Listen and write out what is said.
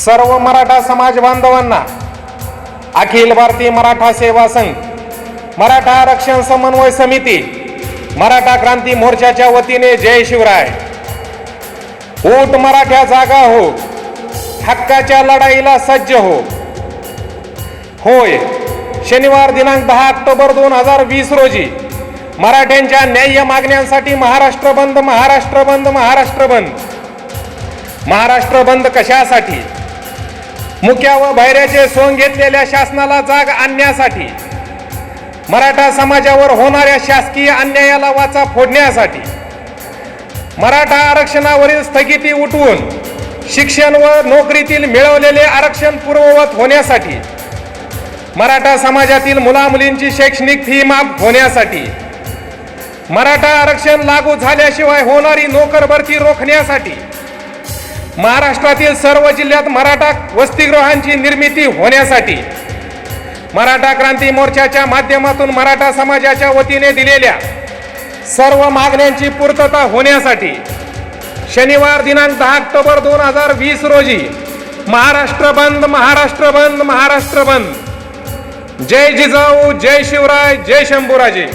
सर्व मराठा समाज बांधवांना अखिल भारतीय मराठा सेवा संघ, मराठा आरक्षण समन्वय समिती, मराठा क्रांती मोर्चाच्या वतीने जय शिवराय. ऊट मराठा जागा हो, हक्काच्या लढाईला सज्ज हो. होय, शनिवार दिनांक 10 ऑक्टोबर 2020 रोजी मराठ्यांच्या न्याय्य मागण्यांसाठी महाराष्ट्र बंद, महाराष्ट्र बंद, महाराष्ट्र बंद. महाराष्ट्र बंद कशासाठी? मुक्या व भैऱ्याचे सोंग घेतलेल्या शासनाला जाग आणण्यासाठी, मराठा समाजावर होणाऱ्या शासकीय अन्यायाला वाचा फोडण्यासाठी, मराठा आरक्षणावरील स्थगिती उठवून शिक्षण व नोकरीतील मिळवलेले आरक्षण पूर्ववत होण्यासाठी, मराठा समाजातील मुलामुलींची शैक्षणिक फी माफ होण्यासाठी, मराठा आरक्षण लागू झाल्याशिवाय होणारी नोकर भरती रोखण्यासाठी, महाराष्ट्रातील सर्व जिल्ह्यात मराठा वसतिगृहांची निर्मिती होण्यासाठी, मराठा क्रांती मोर्चाच्या माध्यमातून मराठा समाजाच्या वतीने दिलेल्या सर्व मागण्यांची पूर्तता होण्यासाठी शनिवार दिनांक 10 ऑक्टोबर 2020 रोजी महाराष्ट्र बंद, महाराष्ट्र बंद, महाराष्ट्र बंद. जय जिजाऊ, जय शिवराय, जय शंभूराजे.